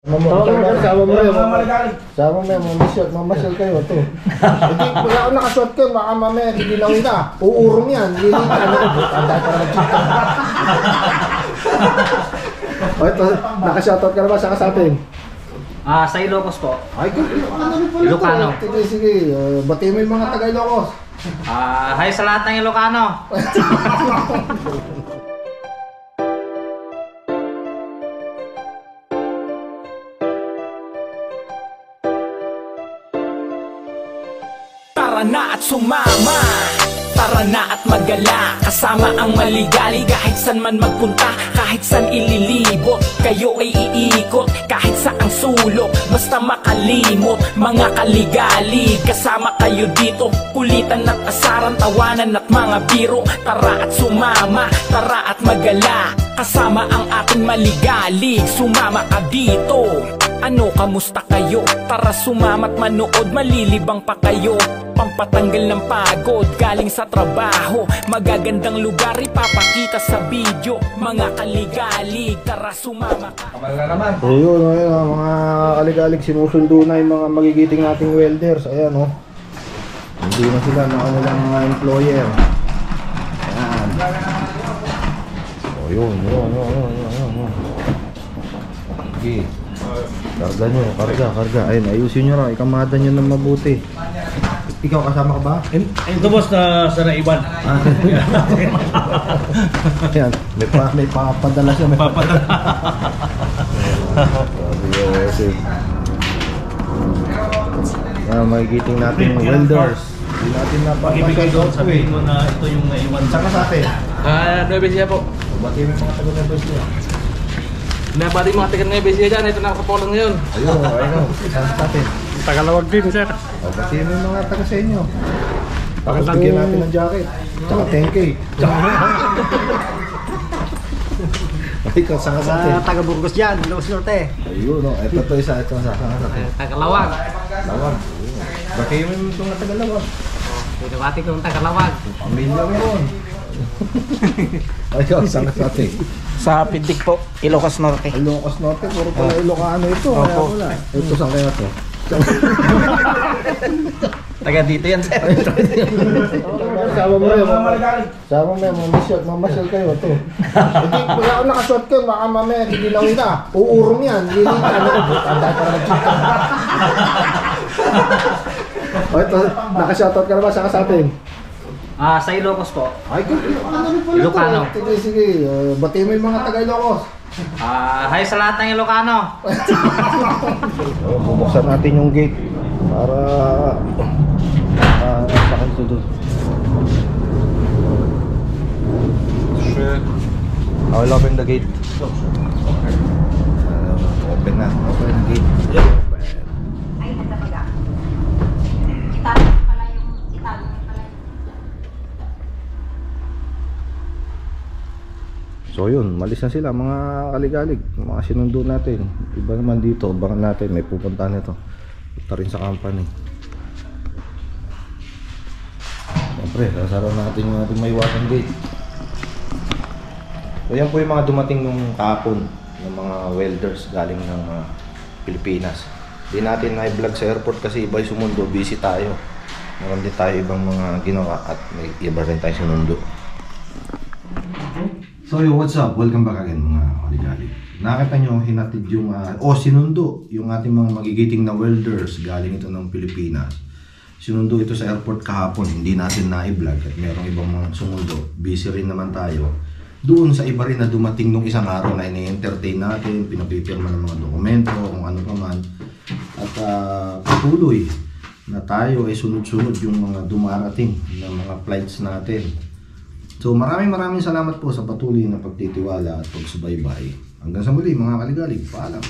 Sama mo rin. Sama mo yung mamasyal kayo. Ito. Hindi, pag ako nakasuot ko, baka mamaya giginawin na. Uurong yan. Hindi ka. Tanda para mag-chika. O ito, nakashoutout ka na ba sa atin? Sa Ilocos po. Ay, Ilocano. Sige. Batiin mo yung mga taga Ilocos. Hi sa lahat ng Ilocano. Tara na at sumama, tara na at magala, kasama ang maligali. Kahit san man magpunta, kahit san ililibot, kayo ay iikot, kahit saang sulok, basta makalimot. Mga kaligali, kasama kayo dito, kulitan at asaran, tawanan at mga biro. Tara at sumama, tara at magala, kasama ang ating maligali. Sumama ka dito. Ano, kamusta kayo? Tara sumama't manood, malilibang pa kayo. Pampatanggal ng pagod, galing sa trabaho. Magagandang lugar, ipapakita sa video. Mga kaligalig, tara sumama ka. Kapal na naman. Ayun, mga kaligalig, sinusundo na yung mga magigiting nating welders. Ayan, oh. Hindi na sila ng kanilang employer. Ayan. Oh, yun. Okay. Karga nyo, karga. Ayun, ayusin nyo lang, ikamada nyo ng mabuti. Ikaw kasama ka ba? Ito boss, sa naiwan. Ayan, may papadala siya. May papadala. Magigiting natin yung welders. Hindi natin Pag-ibigay doon, sabihin mo na ito yung naiwan. Saka sa atin? Nueva Ecija po. Bati mo yung mga taga-Nueva Ecija. Nabali mga taga Nueva Ecija dyan, ito nakakapolang ngayon. Ayun. Saka sa atin? Tagalawag din, sir. Bati mo yung mga taga sa inyo. Pakasagyan natin ng jacket. Tsaka 10K. Ikaw, saka sa atin? Taga Burgos dyan, Ilocos Norte. Ayun, no. Ito isa. Ito sa atin. Taga Lawag. Lawag. Bati mo yung mga taga-Lawag. Pinabati ko yung taga Lawag. Pamilya mo yun. Ikaw, saka sa atin? Sa Pidik po, Ilocos Norte. Ilocos Norte, puro pala Ilocano ito. Kaya wala. Ito saan kaya ito? Taga dito yan, sir. Sama mo yun. Sama mo yun. Mamasyal kayo. Ito. Hindi, pag ako nakasuot ko, baka mamaya giginawin na. Uurong yan. Hindi ka. Tanda para mag-chika. O ito, nakashoutout ka na ba sa atin? Sa Ilocos po. Ay, Ilocano. Sige. Batiin mo yung mga taga Ilocos. Hi sa lahat ng Ilocano. Bubuksan natin yung gate para sakit ito doon. I'll open the gate. Open the gate. Ay, nagdapaga. Italo pala yung So yun, malis na sila mga kaligalig, mga sinundo natin. Iba naman dito, abangan natin, may pupuntahan nito. Punta rin sa company. Siyempre, sasara natin yung ating may water gate. So yan po yung mga dumating nung kahapon ng mga welders galing ng Pilipinas. Hindi natin na-vlog sa airport kasi iba yung sumundo, busy tayo. Meron din tayo ibang mga ginawa at may iba rin tayo sinundo. So yo, what's up? Welcome back again mga kaligalig. Nakita nyo, hinatid yung, sinundo yung ating mga magigiting na welders galing ito ng Pilipinas. Sinundo ito sa airport kahapon, hindi natin na-vlog at merong ibang mga sumundo. Busy rin naman tayo. Doon sa iba rin na dumating nung isang araw na ini-entertain natin, pinapipirma ng mga dokumento, kung ano pa man. At patuloy na tayo ay sunod-sunod yung mga dumarating ng mga flights natin. So maraming salamat po sa patuloy na pagtitiwala at pagsubaybay. Hanggang sa muli mga kaligalig, paalam.